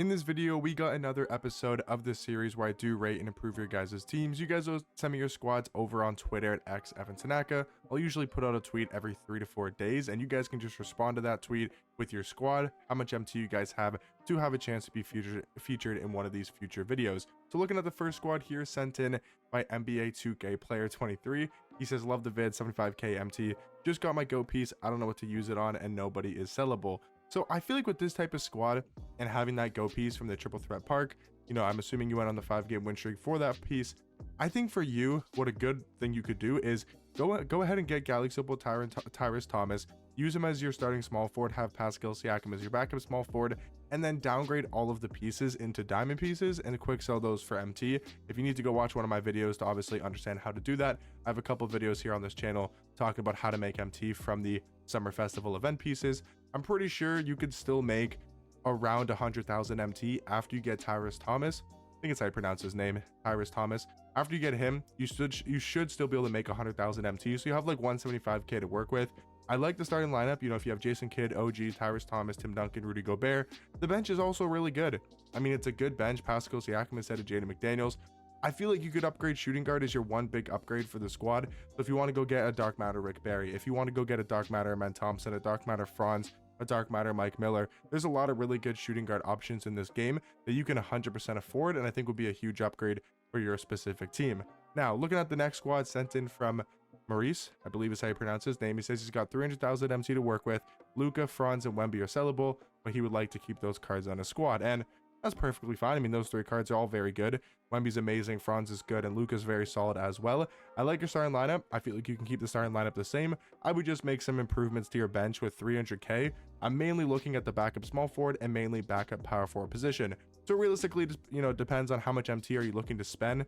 In this video, we got another episode of this series where I do rate and improve your guys' teams. You guys will send me your squads over on Twitter at @XEvanTanaka. I'll usually put out a tweet every 3 to 4 days, and you guys can just respond to that tweet with your squad, how much MT you guys have to have a chance to be featured in one of these future videos. So looking at the first squad here, sent in by NBA 2K Player 23. He says, love the vid, 75k MT. Just got my GOAT piece. I don't know what to use it on, and nobody is sellable. So I feel like with this type of squad and having that GOAT piece from the Triple Threat Park, you know, I'm assuming you went on the 5-game win streak for that piece. I think for you, what a good thing you could do is go ahead and get Galaxy Tyrus Thomas, use him as your starting small forward, have Pascal Siakam as your backup small forward, and then downgrade all of the pieces into diamond pieces and quick sell those for MT. If you need to go watch one of my videos to obviously understand how to do that, I have a couple videos here on this channel talking about how to make MT from the Summer Festival event pieces. I'm pretty sure you could still make around 100,000 MT after you get Tyrus Thomas. I think it's how you pronounce his name, Tyrus Thomas. After you get him, you should still be able to make 100,000 MT. So you have like 175k to work with. I like the starting lineup. You know, if you have Jason Kidd, OG, Tyrus Thomas, Tim Duncan, Rudy Gobert, the bench is also really good. I mean, it's a good bench. Pascal Siakam instead of Jaden McDaniels. I feel like you could upgrade shooting guard as your one big upgrade for the squad. So if you want to go get a Dark Matter Rick Barry, if you want to go get a Dark Matter Amen Thompson, a Dark Matter Franz, a Dark Matter Mike Miller, there's a lot of really good shooting guard options in this game that you can 100% afford, and I think would be a huge upgrade for your specific team. Now, looking at the next squad sent in from Maurice, I believe is how you pronounce his name. He says he's got 300,000 MT to work with. Luka, Franz, and Wemby are sellable, but he would like to keep those cards on his squad, and that's perfectly fine. I mean, those 3 cards are all very good. Wemby's amazing, Franz is good, and Luka's very solid as well. I like your starting lineup. I feel like you can keep the starting lineup the same. I would just make some improvements to your bench with 300k. I'm mainly looking at the backup small forward and mainly backup power forward position. So realistically, you know, depends on how much MT are you looking to spend.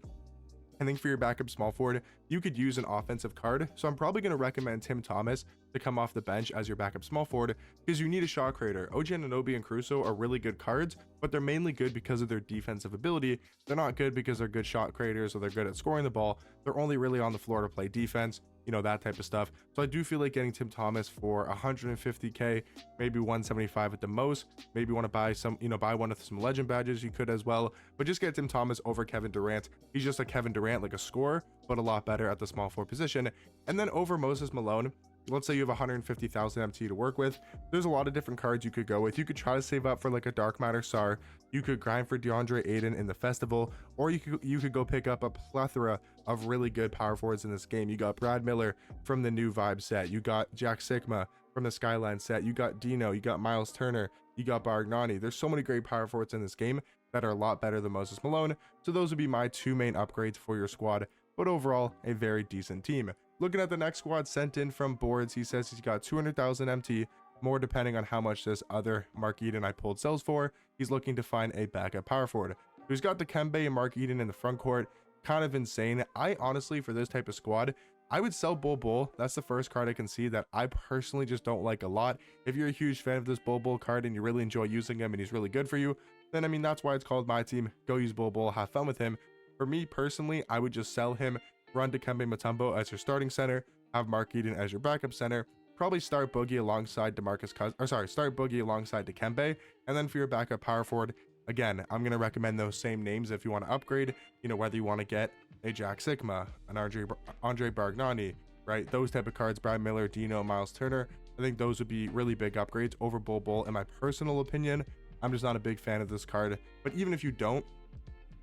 I think for your backup small forward, you could use an offensive card. So I'm probably going to recommend Tim Thomas to come off the bench as your backup small forward because you need a shot creator. OG Anunoby and Caruso are really good cards, but they're mainly good because of their defensive ability. They're not good because they're good shot creators or they're good at scoring the ball. They're only really on the floor to play defense, you know, that type of stuff. So I do feel like getting Tim Thomas for 150k, maybe 175 at the most. Maybe you want to buy some, you know, buy one of some legend badges, you could as well, but just get Tim Thomas over Kevin Durant. He's just a Kevin Durant, like a scorer, but a lot better at the small forward position. And then over Moses Malone, let's say you have 150,000 MT to work with. There's a lot of different cards you could go with. You could try to save up for like a Dark Matter Sar. You could grind for DeAndre Ayton in the festival, or you could go pick up a plethora of really good power forwards in this game. You got Brad Miller from the New Vibe set. You got Jack Sigma from the Skyline set. You got Dino. You got Miles Turner. You got Bargnani. There's so many great power forwards in this game that are a lot better than Moses Malone. So those would be my 2 main upgrades for your squad, but overall a very decent team. Looking at the next squad sent in from Boards, he says he's got 200,000 MT, more depending on how much this other Mark Eden I pulled sells for. He's looking to find a backup power forward. He's got Dikembe and Mark Eden in the front court. Kind of insane. I honestly, for this type of squad, I would sell Bull. That's the first card I can see that I personally just don't like a lot. If you're a huge fan of this Bull card and you really enjoy using him and he's really good for you, then I mean, that's why it's called Myteam. Go use Bull, have fun with him. For me personally, I would just sell him, run Dikembe Mutombo as your starting center, have Mark Eden as your backup center, probably start Boogie alongside start Boogie alongside Dikembe, and then for your backup power forward, again, I'm going to recommend those same names if you want to upgrade, you know, whether you want to get a Jack Sigma, an Andre Bargnani, right? Those type of cards, Brad Miller, Dino, Miles Turner. I think those would be really big upgrades over Bull. In my personal opinion, I'm just not a big fan of this card, but even if you don't,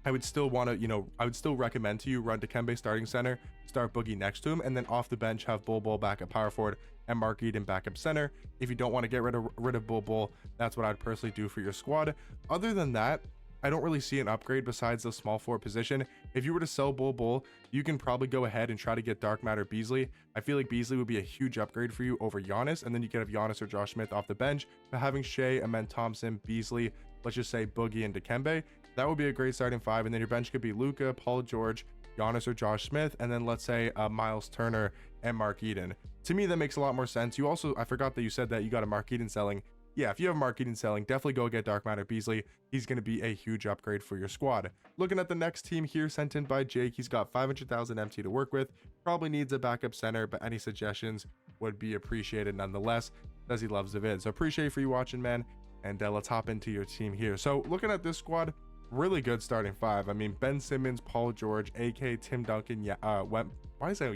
I would still want to, you know, I would still recommend to you run Dikembe starting center, start Boogie next to him, and then off the bench have Bull backup power forward and Mark Eden backup center. If you don't want to get rid of Bull, that's what I'd personally do for your squad. Other than that, I don't really see an upgrade besides the small forward position. If you were to sell Bull, you can probably go ahead and try to get Dark Matter Beasley. I feel like Beasley would be a huge upgrade for you over Giannis, and then you could have Giannis or Josh Smith off the bench. But having Shea, Amen Thompson, Beasley, let's just say Boogie and Dikembe, that would be a great starting 5. And then your bench could be Luka, Paul George, Giannis or Josh Smith, and then let's say Miles Turner and Mark Eden. To me, that makes a lot more sense. You also, I forgot that you said that you got a Mark Eden selling. Yeah, if you have Mark Eden selling, definitely go get Dark Matter Beasley. He's going to be a huge upgrade for your squad. Looking at the next team here, sent in by Jake, he's got 500,000 MT to work with. Probably needs a backup center, but any suggestions would be appreciated nonetheless, as he loves the vid. So appreciate you for you watching, man. And let's hop into your team here. So looking at this squad, really good starting five. I mean, Ben Simmons, Paul George, AK, Tim Duncan, why did I say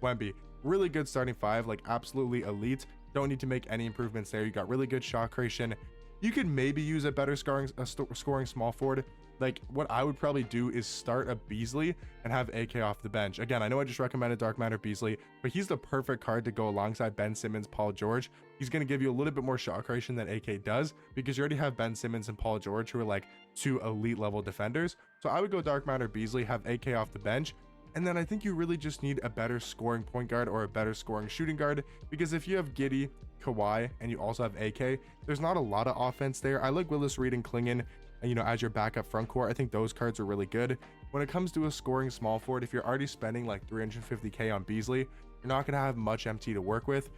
Wemby? Really good starting five, like absolutely elite. Don't need to make any improvements there. You got really good shot creation. You could maybe use a better scoring small forward. Like what I would probably do is start a Beasley and have AK off the bench. Again, I know I just recommended Dark Matter Beasley, but he's the perfect card to go alongside Ben Simmons, Paul George. He's going to give you a little bit more shot creation than AK does because you already have Ben Simmons and Paul George who are like two elite level defenders. So I would go Dark Matter Beasley, have AK off the bench. And then I think you really just need a better scoring point guard or a better scoring shooting guard, because if you have Giddey, Kawhi, and you also have AK, there's not a lot of offense there. I like Willis Reed and Klingon, you know, as your backup front court. I think those cards are really good. When it comes to a scoring small forward, if you're already spending like 350k on Beasley, you're not going to have much MT to work with.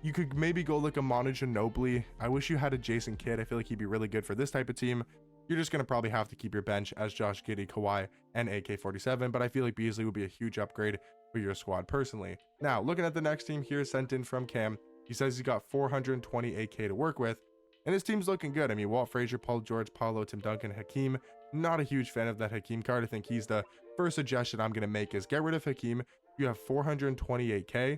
You could maybe go like a Manu Ginobili. I wish you had a Jason Kidd. I feel like he'd be really good for this type of team. You're just going to probably have to keep your bench as Josh Giddey, Kawhi, and AK-47, but I feel like Beasley would be a huge upgrade for your squad personally. Now, looking at the next team here, sent in from Cam, he says he's got 420 AK to work with, and his team's looking good. I mean, Walt Frazier, Paul George, Paolo, Tim Duncan, Hakeem. Not a huge fan of that Hakeem card. I think he's the first suggestion I'm going to make is get rid of Hakeem. You have 428k.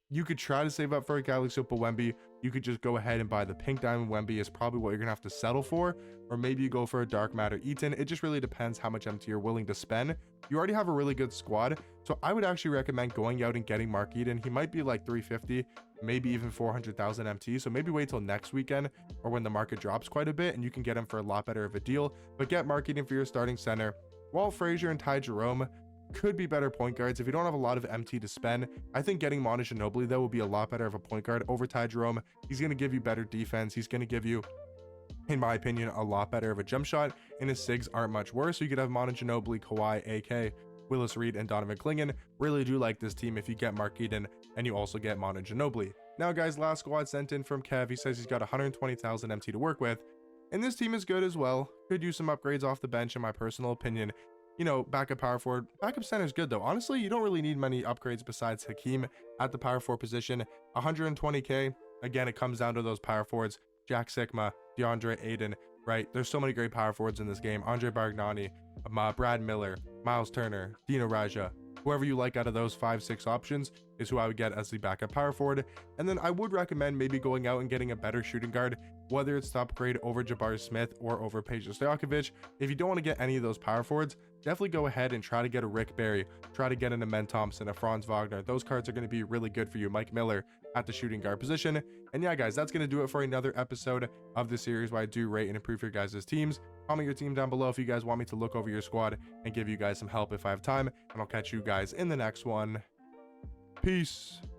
You could try to save up for a Galaxy Opal Wemby. You could just go ahead and buy the Pink Diamond Wemby is probably what you're going to have to settle for. Or maybe you go for a Dark Matter Eaton. It just really depends how much MT you're willing to spend. You already have a really good squad. So I would actually recommend going out and getting Mark Eaton. He might be like 350, maybe even 400,000 MT. So maybe wait till next weekend or when the market drops quite a bit and you can get him for a lot better of a deal. But get Mark Eaton for your starting center. Walt Frazier and Ty Jerome could be better point guards if you don't have a lot of MT to spend. I think getting Manu Ginobili though will be a lot better of a point guard over Ty Jerome. He's going to give you better defense. He's going to give you, in my opinion, a lot better of a jump shot, and his SIGs aren't much worse. So you could have Manu Ginobili, Kawhi, AK, Willis Reed, and Donovan Klingon. Really do like this team if you get Mark Eaton and you also get Manu Ginobili. Now guys, last squad sent in from Kev. He says he's got 120,000 MT to work with, and this team is good as well. Could use some upgrades off the bench in my personal opinion. You know, backup power forward, backup center is good though. Honestly, you don't really need many upgrades besides Hakeem at the power forward position. 120k, again, it comes down to those power forwards. Jack Sikma, DeAndre Ayton, right? There's so many great power forwards in this game. Andre Bargnani, Brad Miller, Miles Turner, Dino Raja. Whoever you like out of those 5-6 options is who I would get as the backup power forward. And then I would recommend maybe going out and getting a better shooting guard, whether it's to upgrade over Jabari Smith or over Peja Stojakovic. If you don't want to get any of those power forwards, definitely go ahead and try to get a Rick Barry, try to get an Amen Thompson, a Franz Wagner. Those cards are going to be really good for you. Mike Miller at the shooting guard position. And yeah, guys, that's going to do it for another episode of the series where I do rate and improve your guys' teams. Comment your team down below if you guys want me to look over your squad and give you guys some help if I have time. And I'll catch you guys in the next one. Peace.